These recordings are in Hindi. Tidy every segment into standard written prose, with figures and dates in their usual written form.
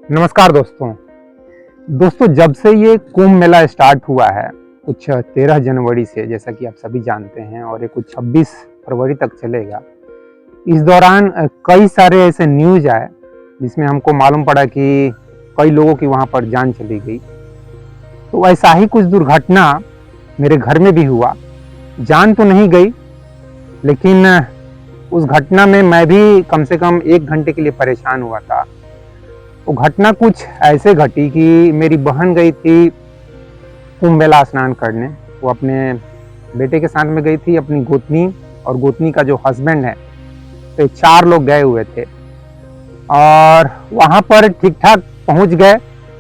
नमस्कार दोस्तों जब से ये कुंभ मेला स्टार्ट हुआ है कुछ 13 जनवरी से, जैसा कि आप सभी जानते हैं, और ये कुछ 26 फरवरी तक चलेगा। इस दौरान कई सारे ऐसे न्यूज आए जिसमें हमको मालूम पड़ा कि कई लोगों की वहाँ पर जान चली गई। तो ऐसा ही कुछ दुर्घटना मेरे घर में भी हुआ। जान तो नहीं गई, लेकिन उस घटना में मैं भी कम से कम 1 घंटे के लिए परेशान हुआ था। वो घटना कुछ ऐसे घटी कि मेरी बहन गई थी कुंभ मेला स्नान करने। वो अपने बेटे के साथ में गई थी, अपनी गोतनी और गोतनी का जो हस्बैंड है, तो 4 लोग गए हुए थे। और वहाँ पर ठीक ठाक पहुँच गए।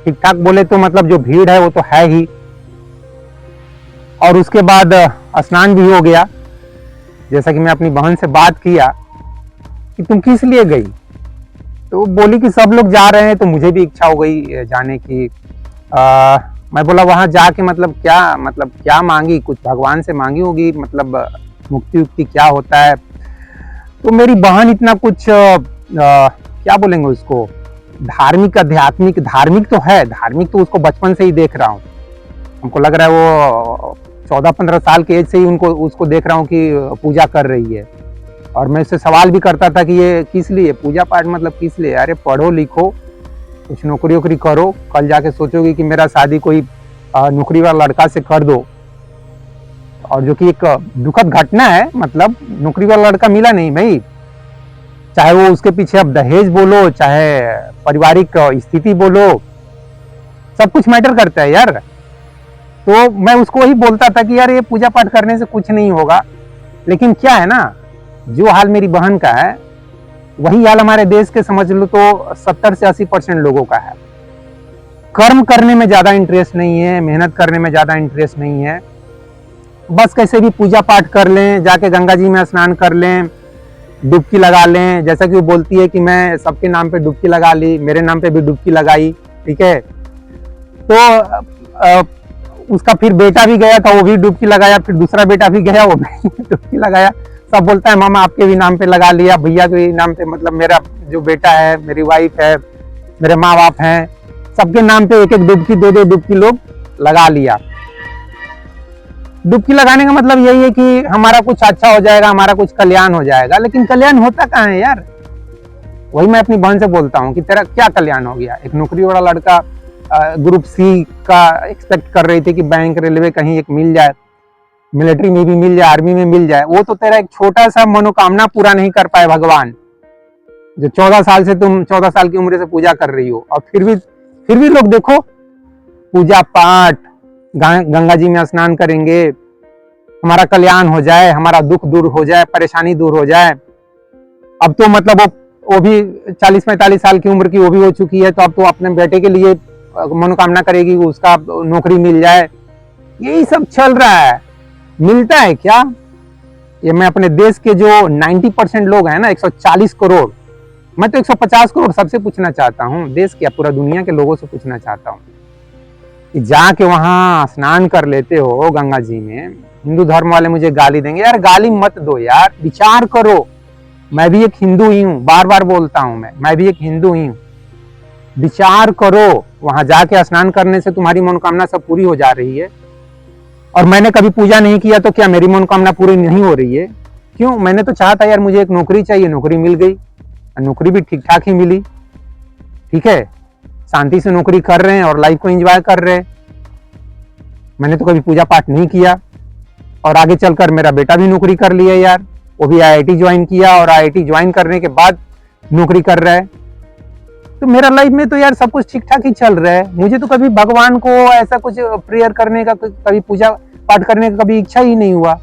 ठीक ठाक बोले तो मतलब जो भीड़ है वो तो है ही। और उसके बाद स्नान भी हो गया। जैसा कि मैं अपनी बहन से बात किया कि तुम किस लिए गई, तो बोली कि सब लोग जा रहे हैं तो मुझे भी इच्छा हो गई जाने की। मैं बोला वहां जाके मतलब क्या मांगी, कुछ भगवान से मांगी होगी, मतलब मुक्ति उक्ति क्या होता है। तो मेरी बहन इतना कुछ क्या बोलेंगे उसको, धार्मिक आध्यात्मिक, धार्मिक तो है, धार्मिक तो उसको बचपन से ही देख रहा हूँ। हमको लग रहा है वो 14-15 साल के एज से ही उसको देख रहा हूँ कि पूजा कर रही है। और मैं उससे सवाल भी करता था कि ये किस लिए पूजा पाठ, मतलब किस लिए। अरे पढ़ो लिखो, कुछ नौकरी वोकरी करो, कल जाके सोचोगी कि मेरा शादी कोई नौकरी वाला लड़का से कर दो। और जो कि एक दुखद घटना है, मतलब नौकरी वाला लड़का मिला नहीं भाई। चाहे वो उसके पीछे अब दहेज बोलो, चाहे पारिवारिक स्थिति बोलो, सब कुछ मैटर करता है यार। तो मैं उसको वही बोलता था कि यार ये पूजा पाठ करने से कुछ नहीं होगा। लेकिन क्या है ना, जो हाल मेरी बहन का है वही हाल हमारे देश के समझ लो तो 70 से 80% लोगों का है। कर्म करने में ज्यादा इंटरेस्ट नहीं है, मेहनत करने में ज्यादा इंटरेस्ट नहीं है। बस कैसे भी पूजा पाठ कर लें, जाके गंगा जी में स्नान कर लें, डुबकी लगा लें। जैसा कि वो बोलती है कि मैं सबके नाम पे डुबकी लगा ली, मेरे नाम पे भी डुबकी लगाई, ठीक है। तो उसका फिर बेटा भी गया था, वो भी डुबकी लगाया, फिर दूसरा बेटा भी गया, वो भी डुबकी लगाया। सब बोलता है मामा आपके भी नाम पे लगा लिया, भैया के भी नाम पे, मतलब मेरा जो बेटा है, मेरी वाइफ है, मेरे माँ बाप हैं, सबके नाम पे एक एक डुबकी, 2-2 डुबकी लोग लगा लिया। डुबकी लगाने का मतलब यही है कि हमारा कुछ अच्छा हो जाएगा, हमारा कुछ कल्याण हो जाएगा। लेकिन कल्याण होता कहाँ है यार। वही मैं अपनी बहन से बोलता हूँ कि तेरा क्या कल्याण हो गया। एक नौकरी वाला लड़का ग्रुप सी का एक्सपेक्ट कर रही थी कि बैंक, रेलवे कहीं एक मिल जाए, मिलिट्री में भी मिल जाए, आर्मी में मिल जाए। वो तो तेरा एक छोटा सा मनोकामना पूरा नहीं कर पाए भगवान, जो 14 साल से तुम 14 साल की उम्र से पूजा कर रही हो। और फिर भी लोग देखो पूजा पाठ, गंगा जी में स्नान करेंगे, हमारा कल्याण हो जाए, हमारा दुख दूर हो जाए, परेशानी दूर हो जाए। अब तो मतलब वो भी 40-45 साल की उम्र की वो भी हो चुकी है, तो अब तो अपने बेटे के लिए मनोकामना करेगी उसका नौकरी मिल जाए। यही सब चल रहा है। मिलता है क्या? ये मैं अपने देश के जो 90% लोग हैं ना, 140 करोड़, मैं तो 150 करोड़ सबसे पूछना चाहता हूँ, देश क्या पूरा दुनिया के लोगों से पूछना चाहता हूँ कि जाके वहां स्नान कर लेते हो गंगा जी में। हिंदू धर्म वाले मुझे गाली देंगे, यार गाली मत दो यार, विचार करो। मैं भी एक हिंदू ही हूँ, बार बार बोलता हूँ, मैं भी एक हिंदू ही हूँ। विचार करो, वहां जाके स्नान करने से तुम्हारी मनोकामना सब पूरी हो जा रही है। और मैंने कभी पूजा नहीं किया तो क्या मेरी मनोकामना पूरी नहीं हो रही है? क्यों? मैंने तो चाहा था यार मुझे एक नौकरी चाहिए, नौकरी मिल गई, नौकरी भी ठीक ठाक ही मिली, ठीक है, शांति से नौकरी कर रहे हैं और लाइफ को एंजॉय कर रहे हैं। मैंने तो कभी पूजा पाठ नहीं किया। और आगे चलकर मेरा बेटा भी नौकरी कर लिया यार, वो भी IIT ज्वाइन किया, और IIT ज्वाइन करने के बाद नौकरी कर रहा है। तो मेरा लाइफ में तो यार सब कुछ ठीक ठाक ही चल रहा है। मुझे तो कभी भगवान को ऐसा कुछ प्रेयर करने का, कभी पूजा पाठ करने का कभी इच्छा ही नहीं हुआ।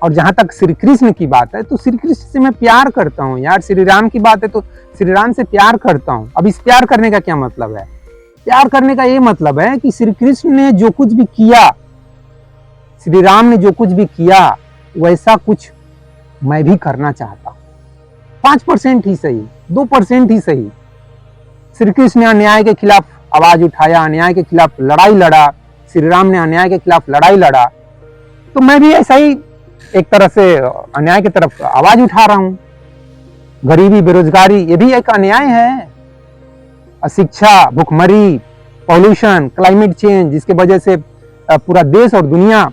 और जहां तक श्री कृष्ण की बात है, तो श्री कृष्ण से मैं प्यार करता हूँ यार। श्री राम की बात है तो श्री राम से प्यार करता हूँ। अब इस प्यार करने का क्या मतलब है? प्यार करने का ये मतलब है कि श्री कृष्ण ने जो कुछ भी किया, श्री राम ने जो कुछ भी किया, वैसा कुछ मैं भी करना चाहता हूँ। 5% ही सही, 2% ही सही। श्री कृष्ण ने अन्याय के खिलाफ आवाज उठाया, अन्याय के खिलाफ लड़ाई लड़ा, श्री राम ने अन्याय के खिलाफ लड़ाई लड़ा। तो मैं भी ऐसा ही एक तरह से अन्याय की तरफ आवाज उठा रहा हूं। गरीबी, बेरोजगारी, ये भी एक अन्याय है। अशिक्षा, भुखमरी, पॉल्यूशन, क्लाइमेट चेंज, जिसके वजह से पूरा देश और दुनिया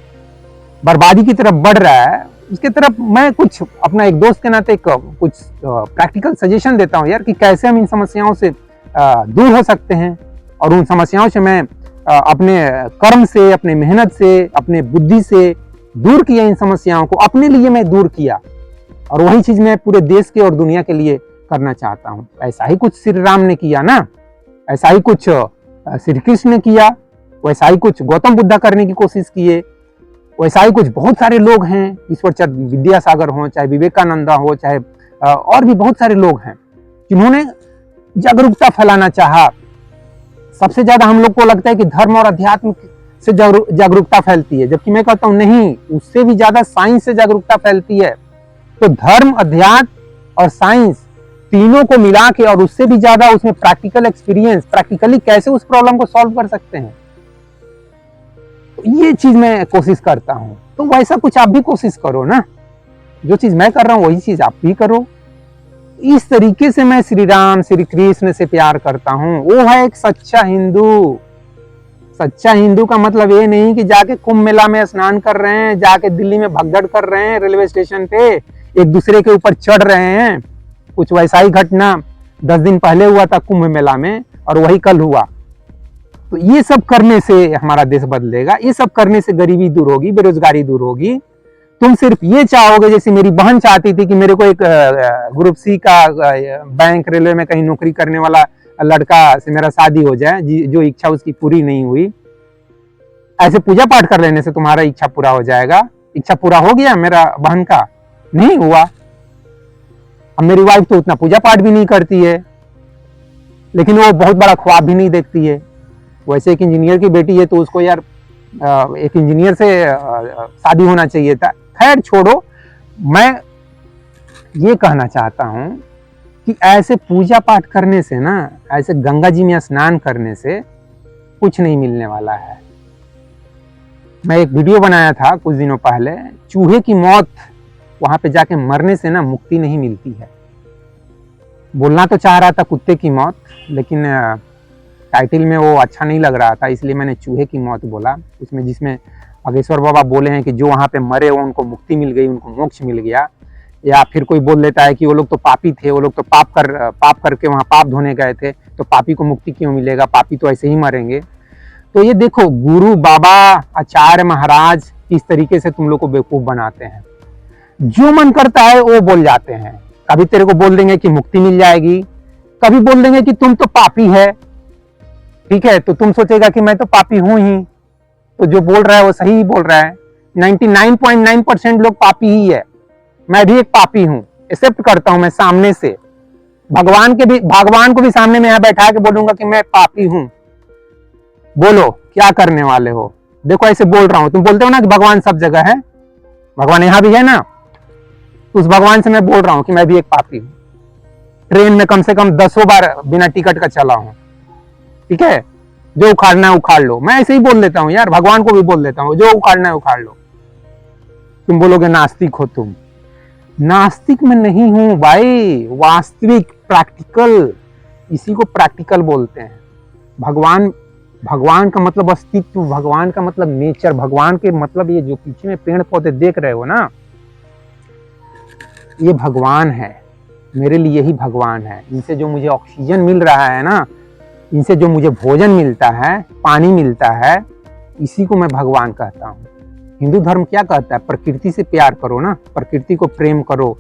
बर्बादी की तरफ बढ़ रहा है, उसके तरफ मैं कुछ अपना एक दोस्त के नाते कुछ प्रैक्टिकल सजेशन देता हूँ यार, कि कैसे हम इन समस्याओं से दूर हो सकते हैं। और उन समस्याओं से मैं अपने कर्म से, अपने मेहनत से, अपने बुद्धि से दूर किया, इन समस्याओं को अपने लिए मैं दूर किया, और वही चीज मैं पूरे देश के और दुनिया के लिए करना चाहता हूँ। ऐसा ही कुछ श्री राम ने किया ना, ऐसा ही कुछ श्री कृष्ण ने किया, वैसा ही कुछ गौतम बुद्धा करने की कोशिश किए, वैसा ही कुछ बहुत सारे लोग हैं, ईश्वर चंद्र विद्यासागर हो, चाहे विवेकानंदा हो, चाहे और भी बहुत सारे लोग हैं जिन्होंने जागरूकता फैलाना चाहा। सबसे ज्यादा हम लोग को लगता है कि धर्म और अध्यात्म से जागरूकता फैलती है, जबकि मैं कहता हूं नहीं, उससे भी ज्यादा साइंस से जागरूकता फैलती है। तो धर्म, अध्यात्म और साइंस तीनों को मिला के, और उससे भी ज्यादा उसमें प्रैक्टिकल एक्सपीरियंस, प्रैक्टिकली कैसे उस प्रॉब्लम को सॉल्व कर सकते हैं, तो ये चीज मैं कोशिश करता हूं। तो वैसा कुछ आप भी कोशिश करो ना, जो चीज मैं कर रहा हूं वही चीज आप भी करो। इस तरीके से मैं श्री राम, श्री कृष्ण से प्यार करता हूं। वो है एक सच्चा हिंदू। सच्चा हिंदू का मतलब ये नहीं कि जाके कुंभ मेला में स्नान कर रहे हैं, जाके दिल्ली में भगदड़ कर रहे हैं, रेलवे स्टेशन पे एक दूसरे के ऊपर चढ़ रहे हैं। कुछ वैसा ही घटना 10 दिन पहले हुआ था कुंभ मेला में, और वही कल हुआ। तो ये सब करने से हमारा देश बदलेगा, ये सब करने से गरीबी दूर होगी, बेरोजगारी दूर होगी। तुम सिर्फ ये चाहोगे, जैसे मेरी बहन चाहती थी कि मेरे को एक ग्रुप सी का बैंक, रेलवे में कहीं नौकरी करने वाला लड़का से मेरा शादी हो जाए, जो इच्छा उसकी पूरी नहीं हुई। ऐसे पूजा पाठ कर लेने से तुम्हारा इच्छा पूरा हो जाएगा। इच्छा पूरा हो गया मेरा बहन का? नहीं हुआ। अब मेरी वाइफ तो उतना पूजा पाठ भी नहीं करती है, लेकिन वो बहुत बड़ा ख्वाब भी नहीं देखती है। वैसे एक इंजीनियर की बेटी है, तो उसको यार एक इंजीनियर से शादी होना चाहिए था। खैर छोड़ो, मैं ये कहना चाहता हूं कि ऐसे पूजा पाठ करने से ना, ऐसे गंगा जी में स्नान करने से कुछ नहीं मिलने वाला है। मैं एक वीडियो बनाया था कुछ दिनों पहले, चूहे की मौत, वहां पे जाके मरने से ना मुक्ति नहीं मिलती है। बोलना तो चाह रहा था कुत्ते की मौत, लेकिन टाइटल में वो अच्छा नहीं लग रहा था, इसलिए मैंने चूहे की मौत बोला। उसमें जिसमें बागेश्वर बाबा बोले हैं कि जो वहाँ पे मरे वो उनको मुक्ति मिल गई, उनको मोक्ष मिल गया। या फिर कोई बोल देता है कि वो लोग तो पापी थे, वो लोग तो पाप करके वहाँ पाप धोने गए थे, तो पापी को मुक्ति क्यों मिलेगा, पापी तो ऐसे ही मरेंगे। तो ये देखो, गुरु, बाबा, आचार्य, महाराज इस तरीके से तुम लोग को बेवकूफ बनाते हैं। जो मन करता है वो बोल जाते हैं। कभी तेरे को बोल देंगे कि मुक्ति मिल जाएगी, कभी बोल देंगे कि तुम तो पापी है। ठीक है, तो तुम सोचेगा कि मैं तो पापी हूं ही, तो जो बोल रहा है वो सही ही बोल रहा है। 99.9% लोग पापी ही है। मैं भी एक पापी हूं, एक्सेप्ट करता हूं मैं सामने से। भगवान को भी सामने में यहाँ बैठा के बोलूंगा कि मैं पापी हूं। बोलो क्या करने वाले हो? देखो ऐसे बोल रहा हूं, तुम बोलते हो ना कि भगवान सब जगह है, भगवान यहाँ भी है ना, उस भगवान से मैं बोल रहा हूं कि मैं भी एक पापी हूं। ट्रेन में कम से कम 10 बार बिना टिकट का चला हूं। ठीक है, जो उखाड़ना है उखाड़ लो। मैं ऐसे ही बोल देता हूं यार, भगवान को भी बोल देता हूं, जो उखाड़ना है उखाड़ लो। तुम बोलोगे नास्तिक हो तुम। नास्तिक में नहीं हूं भाई, वास्तविक, प्रैक्टिकल, इसी को प्रैक्टिकल बोलते हैं। भगवान का मतलब अस्तित्व, भगवान का मतलब नेचर, भगवान के मतलब ये जो पीछे में पेड़ पौधे देख रहे हो ना, ये भगवान है। मेरे लिए ही भगवान है। इनसे जो मुझे ऑक्सीजन मिल रहा है ना, इनसे जो मुझे भोजन मिलता है, पानी मिलता है, इसी को मैं भगवान कहता हूँ। हिंदू धर्म क्या कहता है? प्रकृति से प्यार करो ना, प्रकृति को प्रेम करो।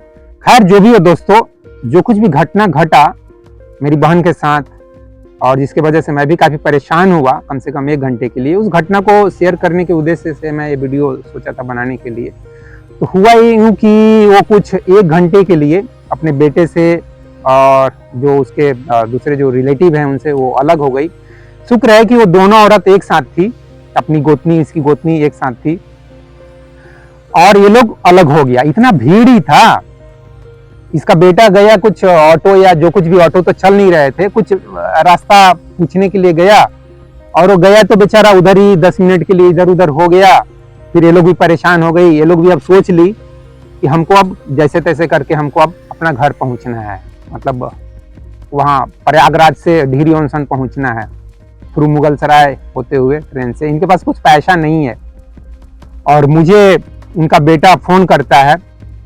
खैर जो भी हो दोस्तों, जो कुछ भी घटना घटा मेरी बहन के साथ, और जिसके वजह से मैं भी काफी परेशान हुआ कम से कम 1 घंटे के लिए, उस घटना को शेयर करने के उद्देश्य से मैं ये वीडियो सोचा था बनाने के लिए। तो हुआ यूं कि वो कुछ 1 घंटे के लिए अपने बेटे से और जो उसके दूसरे जो रिलेटिव हैं उनसे वो अलग हो गई। शुक्र है कि वो दोनों औरत एक साथ थी, अपनी गोतनी, इसकी गोतनी एक साथ थी, और ये लोग अलग हो गया। इतना भीड़ ही था। इसका बेटा गया कुछ ऑटो या जो कुछ भी, ऑटो तो चल नहीं रहे थे, कुछ रास्ता पूछने के लिए गया, और वो गया तो बेचारा उधर ही 10 मिनट के लिए इधर उधर हो गया। फिर ये लोग भी परेशान हो गई। ये लोग भी अब सोच ली कि हमको अब जैसे तैसे करके हमको अब अपना घर पहुंचना है, मतलब वहाँ प्रयागराज से ढीरी ऑनसन पहुँचना है थ्रू मुगलसराय होते हुए ट्रेन से। इनके पास कुछ पैसा नहीं है और मुझे उनका बेटा फ़ोन करता है,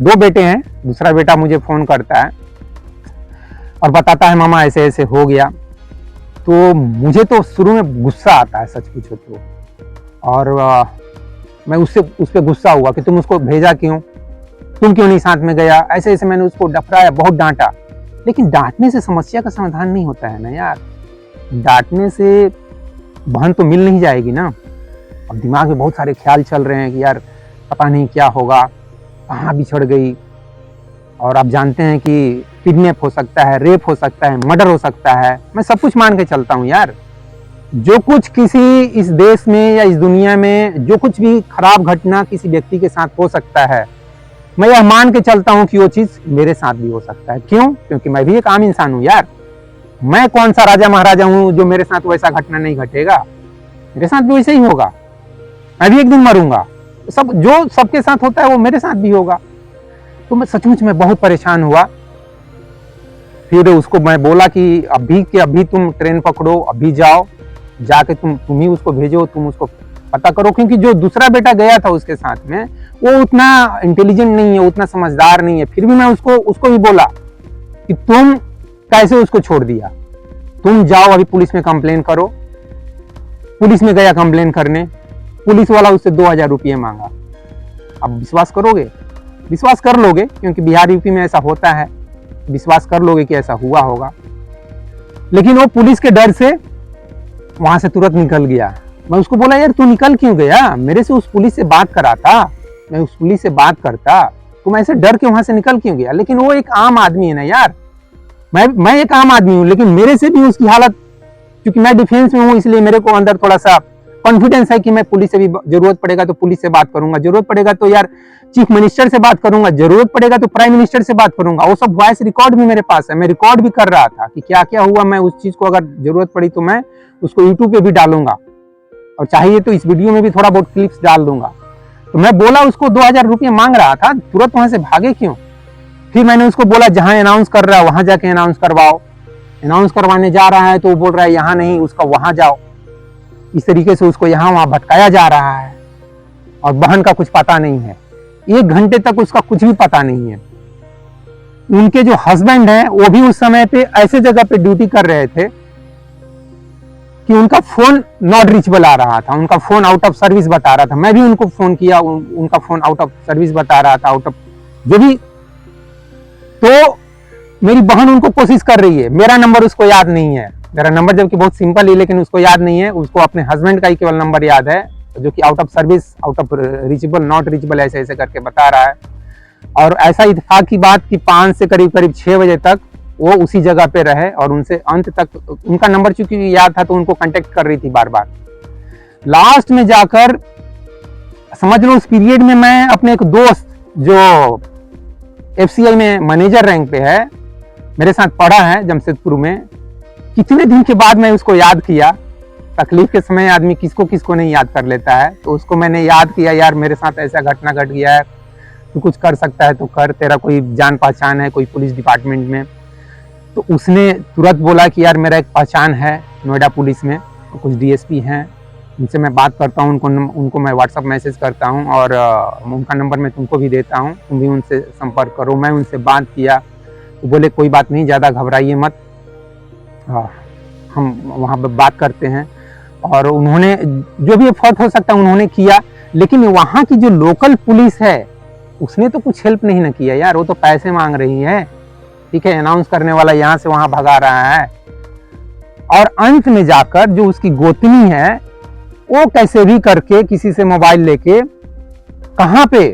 2 बेटे हैं, दूसरा बेटा मुझे फ़ोन करता है और बताता है मामा ऐसे ऐसे हो गया। तो मुझे तो शुरू में गुस्सा आता है सच पूछो तो, और मैं उस पर गुस्सा हुआ कि तुम उसको भेजा क्यों, तुम क्यों नहीं साथ में गया, ऐसे ऐसे मैंने उसको डफराया, बहुत डांटा। लेकिन डांटने से समस्या का समाधान नहीं होता है ना यार, डांटने से बहन तो मिल नहीं जाएगी ना। अब दिमाग में बहुत सारे ख्याल चल रहे हैं कि यार पता नहीं क्या होगा, कहाँ बिछड़ गई, और आप जानते हैं कि किडनैप हो सकता है, रेप हो सकता है, मर्डर हो सकता है। मैं सब कुछ मान के चलता हूँ यार, जो कुछ किसी इस देश में या इस दुनिया में जो कुछ भी खराब घटना किसी व्यक्ति के साथ हो सकता है, मैं यह मान के चलता हूँ कि वो चीज़ मेरे साथ भी हो सकता है। क्यों? क्योंकि मैं भी एक आम इंसान हूँ यार। मैं कौन सा राजा महाराजा हूँ जो मेरे साथ वैसा घटना नहीं घटेगा, मेरे साथ भी वैसे ही होगा, मैं भी एक दिन मरूंगा। सब जो सबके साथ होता है वो मेरे साथ भी होगा। तो मैं सचमुच में बहुत परेशान हुआ। फिर उसको मैं बोला कि अभी के अभी तुम ट्रेन पकड़ो, अभी जाओ, जाके तुम ही उसको भेजो, तुम उसको पता करो। क्योंकि जो दूसरा बेटा गया था उसके साथ में वो उतना इंटेलिजेंट नहीं है, उतना समझदार नहीं है। फिर भी मैं उसको भी बोला कि तुम कैसे उसको छोड़ दिया, तुम जाओ अभी पुलिस में कंप्लेन करो। पुलिस में गया कंप्लेन करने, पुलिस वाला उससे 2000 रुपये मांगा। अब विश्वास करोगे, विश्वास कर लोगे क्योंकि बिहार यूपी में ऐसा होता है, विश्वास कर लोगे कि ऐसा हुआ होगा। लेकिन वो पुलिस के डर से वहां से तुरंत निकल गया। मैं उसको बोला यार तू निकल क्यों गया, मेरे से उस पुलिस से बात कराता, मैं उस पुलिस से बात करता, तुम ऐसे डर के वहां से निकल क्यों गया। लेकिन वो एक आम आदमी है ना यार, मैं एक आम आदमी हूँ, लेकिन मेरे से भी उसकी हालत, क्योंकि मैं डिफेंस में हूँ इसलिए मेरे को अंदर थोड़ा सा कॉन्फिडेंस है कि मैं पुलिस से भी जरूरत पड़ेगा तो पुलिस से बात करूंगा, जरूरत पड़ेगा तो यार चीफ मिनिस्टर से बात करूंगा, जरूरत पड़ेगा तो प्राइम मिनिस्टर से बात करूंगा। वो सब वॉइस रिकॉर्ड भी मेरे पास है, मैं रिकॉर्ड भी कर रहा था कि क्या क्या हुआ। मैं उस चीज को अगर जरूरत पड़ी तो मैं उसको यूट्यूब पे भी डालूंगा और चाहिए तो इस वीडियो में भी थोड़ा बहुत क्लिप्स डाल दूंगा। तो मैं बोला उसको 2000 रुपये मांग रहा था, तुरंत वहां से भागे क्यों। फिर मैंने उसको बोला जहां अनाउंस कर रहा है वहां जाके अनाउंस करवाओ। अनाउंस करवाने जा रहा है तो वो बोल रहा है यहाँ नहीं, उसका वहां जाओ। इस तरीके से उसको यहाँ वहां भटकाया जा रहा है और बहन का कुछ पता नहीं है। 1 घंटे तक उसका कुछ भी पता नहीं है। उनके जो हस्बैंड हैं वो भी उस समय पे ऐसे जगह पे ड्यूटी कर रहे थे कि उनका फोन नॉट रीचेबल आ रहा था, उनका फोन आउट ऑफ सर्विस बता रहा था। मैं भी उनको फोन किया, उनका फोन आउट ऑफ सर्विस बता रहा था, आउट ऑफ जो भी। तो मेरी बहन उनको कोशिश कर रही है, मेरा नंबर उसको याद नहीं है, मेरा नंबर जबकि बहुत सिंपल है लेकिन उसको याद नहीं है। उसको अपने हस्बैंड का ही केवल नंबर याद है जो कि out of service, out of reachable, not reachable ऐसे ऐसे करके बता रहा है। और ऐसा इत्तेफाक की बात कि 5 से करीब 6 बजे तक वो उसी जगह पे रहे और उनसे अंत तक उनका नंबर चूंकि याद था तो उनको कांटेक्ट कर रही थी बार बार। लास्ट में जाकर समझ लो उस पीरियड में मैं अपने एक दोस्त जो FCI में मैनेजर रैंक पे है, मेरे साथ पढ़ा है जमशेदपुर में, कितने दिन के बाद मैं उसको याद किया। तकलीफ के समय आदमी किसको किसको नहीं याद कर लेता है, तो उसको मैंने याद किया, यार मेरे साथ ऐसा घटना घट गया है, तू कुछ कर सकता है तो कर, तेरा कोई जान पहचान है कोई पुलिस डिपार्टमेंट में। तो उसने तुरंत बोला कि यार मेरा एक पहचान है नोएडा पुलिस में, तो कुछ DSP हैं, उनसे मैं बात करता हूँ, उनको मैं व्हाट्सअप मैसेज करता हूँ और उनका नंबर मैं तुमको भी देता हूँ, तुम भी उनसे संपर्क करो। मैं उनसे बात किया तो बोले कोई बात नहीं, ज़्यादा घबराइए मत, हम वहाँ पर बात करते हैं। और उन्होंने जो भी एफर्ट हो सकता है उन्होंने किया। लेकिन वहाँ की जो लोकल पुलिस है उसने तो कुछ हेल्प नहीं ना किया यार, वो तो पैसे मांग रही है, ठीक है, अनाउंस करने वाला यहाँ से वहाँ भगा रहा है। और अंत में जाकर जो उसकी गोतनी है वो कैसे भी करके किसी से मोबाइल लेके कहाँ पे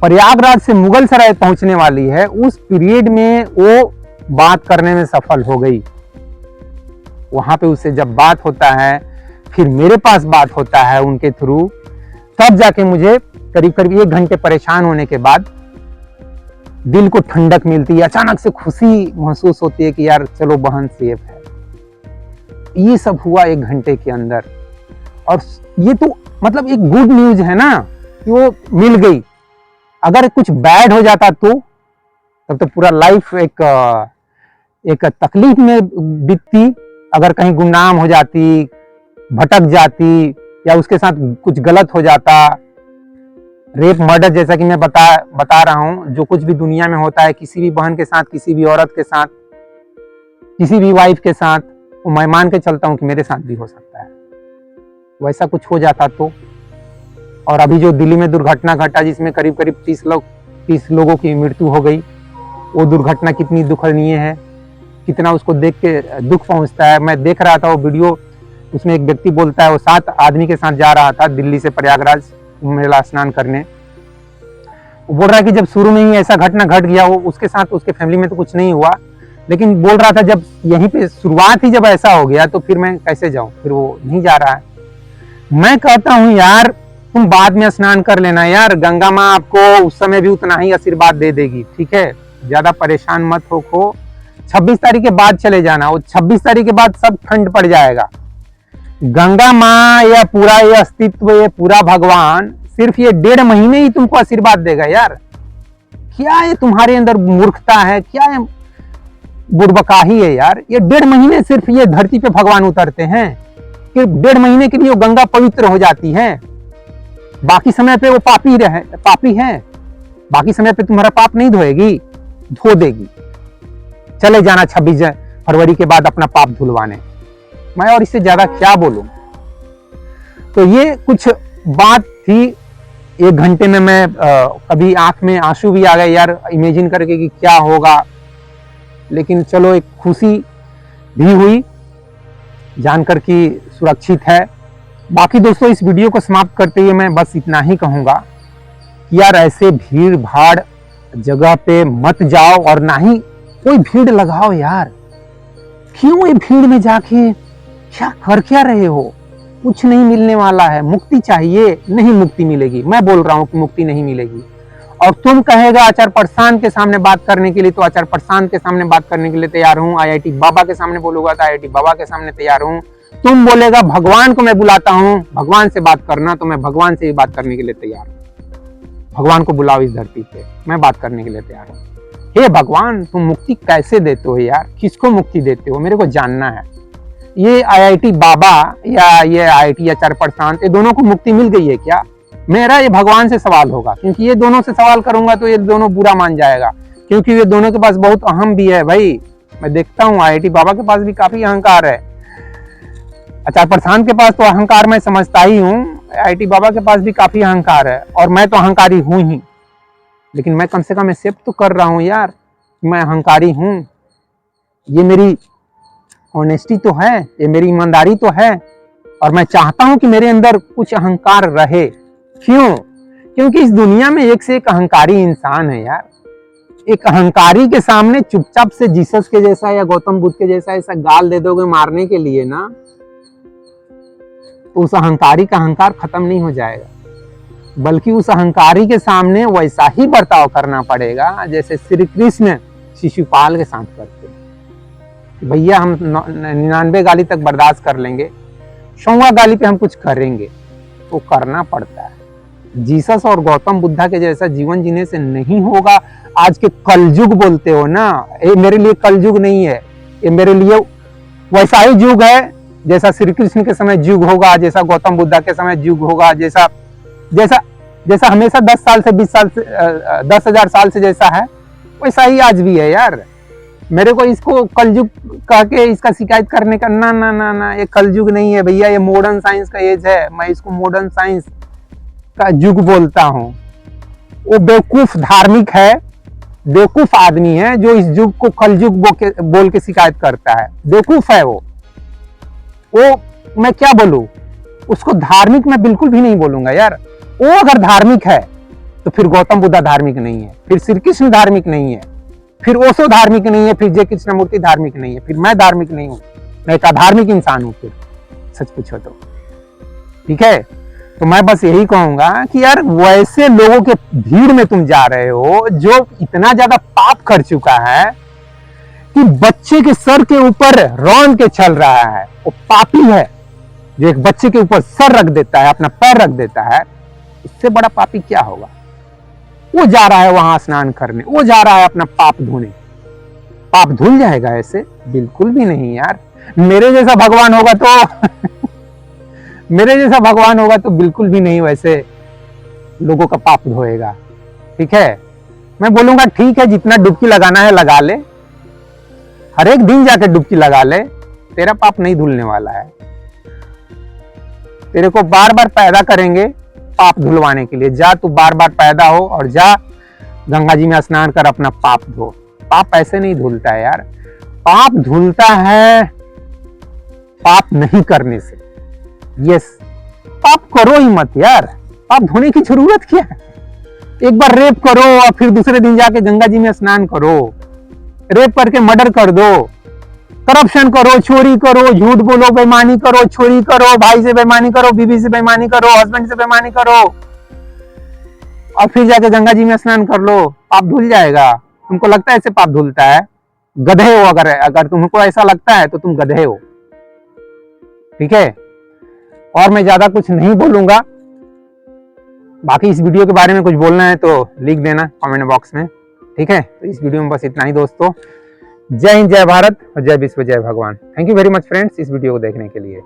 प्रयागराज से मुगलसराय पहुंचने वाली है, उस पीरियड में वो बात करने में सफल हो गई। वहां पे उससे जब बात होता है, फिर मेरे पास बात होता है उनके थ्रू, तब जाके मुझे करीब करीब 1 घंटे परेशान होने के बाद दिल को ठंडक मिलती है, अचानक से खुशी महसूस होती है कि यार चलो बहन सेफ है। ये सब हुआ 1 घंटे के अंदर। और ये तो मतलब एक गुड न्यूज है ना कि वो मिल गई। अगर कुछ बैड हो जाता तो तब तो पूरा लाइफ एक तकलीफ में बीतती, अगर कहीं गुमनाम हो जाती, भटक जाती, या उसके साथ कुछ गलत हो जाता, रेप मर्डर जैसा कि मैं बता रहा हूं, जो कुछ भी दुनिया में होता है किसी भी बहन के साथ, किसी भी औरत के साथ, किसी भी वाइफ के साथ, वो मैं मान के चलता हूं कि मेरे साथ भी हो सकता है। वैसा कुछ हो जाता तो। और अभी जो दिल्ली में दुर्घटना घटा जिसमें करीब करीब 30 लोगों की मृत्यु हो गई, वो दुर्घटना कितनी दुखनीय है, कितना उसको देख के दुख पहुंचता है। मैं देख रहा था वो वीडियो, उसमें एक व्यक्ति बोलता है वो 7 आदमी के साथ जा रहा था दिल्ली से प्रयागराज मेला स्नान करने। वो बोल रहा है कि जब शुरू में ही ऐसा घटना घट गया, वो उसके साथ, उसके फैमिली में तो कुछ नहीं हुआ, लेकिन बोल रहा था जब यहीं पे शुरुआत ही जब ऐसा हो गया तो फिर मैं कैसे जाऊं, फिर वो नहीं जा रहा है। मैं कहता हूं यार तुम बाद में स्नान कर लेना यार, गंगा माँ आपको उस समय भी उतना ही आशीर्वाद दे देगी, ठीक है, ज्यादा परेशान मत हो। 26 तारीख के बाद चले जाना, वो 26 तारीख के बाद सब ठंड पड़ जाएगा। गंगा माँ या पूरा ये अस्तित्व, ये पूरा भगवान सिर्फ ये 1.5 महीने ही तुमको आशीर्वाद देगा यार। क्या ये तुम्हारे अंदर मूर्खता है, क्या ये बुड़बकाही है यार। ये 1.5 महीने सिर्फ ये धरती पे भगवान उतरते हैं कि 1.5 महीने के लिए वो गंगा पवित्र हो जाती है, बाकी समय पे वो पापी है। बाकी समय पे तुम्हारा पाप नहीं धोएगी, धो देगी। चले जाना 26 फरवरी के बाद अपना पाप धुलवाने। मैं और इससे ज्यादा क्या बोलूं। तो ये कुछ बात थी। 1 घंटे में मैं कभी आंख में आंसू भी आ गए यार, इमेजिन करके कि क्या होगा। लेकिन चलो एक खुशी भी हुई जानकर कि सुरक्षित है। बाकी दोस्तों इस वीडियो को समाप्त करते हुए मैं बस इतना ही कहूंगा कि यार ऐसे भीड़ भाड़ जगह पे मत जाओ, और ना ही कोई भीड़ लगाओ यार। क्यों ये भीड़ में जाके क्या रहे हो, कुछ नहीं मिलने वाला है। मुक्ति चाहिए, नहीं मुक्ति मिलेगी। मैं बोल रहा हूं कि मुक्ति नहीं मिलेगी। और तुम कहेगा आचार्य प्रशांत के सामने बात करने के लिए, तो आचार्य प्रशांत के सामने बात करने के लिए तैयार हूं। IIT बाबा के सामने बोलूंगा तो IIT बाबा के सामने तैयार हूं। तुम बोलेगा भगवान को मैं बुलाता हूं, भगवान से बात करना, तो मैं भगवान से भी बात करने के लिए तैयार हूं। भगवान को बुलाओ इस धरती पे, मैं बात करने के लिए तैयार हूं। हे भगवान, तुम मुक्ति कैसे देते हो यार, किसको मुक्ति देते हो, मेरे को जानना है। ये IIT बाबा या ये IIT आचार्य प्रशांत, ये दोनों को मुक्ति मिल गई है क्या? मेरा ये भगवान से सवाल होगा, क्योंकि ये दोनों से सवाल करूंगा तो ये दोनों बुरा मान जाएगा, क्योंकि ये दोनों के पास बहुत अहम भी है भाई। मैं देखता हूँ IIT बाबा के पास भी काफी अहंकार है, आचार्य प्रशांत के पास तो अहंकार मैं समझता ही हूँ, IIT बाबा के पास भी काफी अहंकार है, और मैं तो अहंकारी हूं ही। लेकिन मैं कम से कम एक्सेप्ट तो कर रहा हूं यार, मैं अहंकारी हूं। ये मेरी ऑनेस्टी तो है, ये मेरी ईमानदारी तो है, और मैं चाहता हूं कि मेरे अंदर कुछ अहंकार रहे। क्यों? क्योंकि इस दुनिया में एक से एक अहंकारी इंसान है यार। एक अहंकारी के सामने चुपचाप से जीसस के जैसा या गौतम बुद्ध के जैसा ऐसा गाल दे दोगे मारने के लिए ना, तो उस अहंकारी का अहंकार खत्म नहीं हो जाएगा, बल्कि उस अहंकारी के सामने वैसा ही बर्ताव करना पड़ेगा जैसे श्री कृष्ण शिशुपाल के साथ करते हैं। भैया हम 99 गाली तक बर्दाश्त कर लेंगे, 100वां गाली पे हम कुछ करेंगे, तो करना पड़ता है। जीसस और गौतम बुद्धा के जैसा जीवन जीने से नहीं होगा। आज के कलयुग बोलते हो ना, ये मेरे लिए कलयुग नहीं है, ये मेरे लिए वैसा ही युग है जैसा श्री कृष्ण के समय युग होगा, जैसा गौतम बुद्धा के समय युग होगा, जैसा जैसा जैसा हमेशा 10 साल से 20 साल से 10,000 साल से जैसा है, वैसा ही आज भी है यार। मेरे को इसको कलयुग कह के इसका शिकायत करने का ना ना ना ना, ये कलयुग नहीं है भैया, ये मॉडर्न साइंस का एज है। मैं इसको मॉडर्न साइंस का युग बोलता हूँ। वो बेवकूफ धार्मिक है, बेवकूफ आदमी है जो इस युग को कलयुग बोल के शिकायत करता है। बेवकूफ है वो मैं क्या बोलूं, उसको धार्मिक मैं बिल्कुल भी नहीं बोलूंगा यार। वो अगर धार्मिक है तो फिर गौतम बुद्धा धार्मिक नहीं है, फिर श्री कृष्ण धार्मिक नहीं है, फिर ओशो धार्मिक नहीं है, फिर जय कृष्णमूर्ति धार्मिक नहीं है, फिर मैं धार्मिक नहीं हूं, मैं एक अधार्मिक इंसान हूं फिर सच पूछो तो। ठीक है, तो मैं बस यही कहूंगा कि यार वैसे लोगों के भीड़ में तुम जा रहे हो जो इतना ज्यादा पाप कर चुका है कि बच्चे के सर के ऊपर रौंद के चल रहा है। वो पापी है जो एक बच्चे के ऊपर सर रख देता है, अपना पैर रख देता है। इससे बड़ा पापी क्या होगा? वो जा रहा है वहां स्नान करने, वो जा रहा है अपना पाप धोने, पाप धुल जाएगा ऐसे? बिल्कुल भी नहीं यार। मेरे जैसा भगवान होगा तो मेरे जैसा भगवान होगा तो बिल्कुल भी नहीं वैसे लोगों का पाप धोएगा। ठीक है, मैं बोलूंगा ठीक है, जितना डुबकी लगाना है लगा ले, हर एक दिन जाके डुबकी लगा ले, तेरा पाप नहीं धुलने वाला है। तेरे को बार बार पैदा करेंगे पाप धुलवाने के लिए। जा तू बार बार पैदा हो और जा गंगा जी में स्नान कर, अपना पाप धो। पाप ऐसे नहीं धुलता है यार, पाप धुलता है पाप नहीं करने से। यस, पाप करो ही मत यार, पाप धोने की जरूरत क्या है? एक बार रेप करो और फिर दूसरे दिन जाके गंगा जी में स्नान करो। रेप करके मर्डर कर दो, करप्शन करो, चोरी करो, झूठ बोलो, बेईमानी करो, चोरी करो, भाई से बेईमानी करो, बीवी से बेईमानी करो, हस्बैंड से बेईमानी करो और फिर जाके गंगा जी में स्नान कर लो, पाप धुल जाएगा। तुमको लगता है ऐसे पाप धुलता है? गधे हो। अगर तुमको ऐसा लगता है तो तुम गधे हो। ठीक है, और मैं ज्यादा कुछ नहीं बोलूंगा। बाकी इस वीडियो के बारे में कुछ बोलना है तो लिख देना कमेंट बॉक्स में। ठीक है, तो इस वीडियो में बस इतना ही दोस्तों। जय हिंद, जय भारत और जय विश्व, जय भगवान। Thank you very much friends इस वीडियो को देखने के लिए।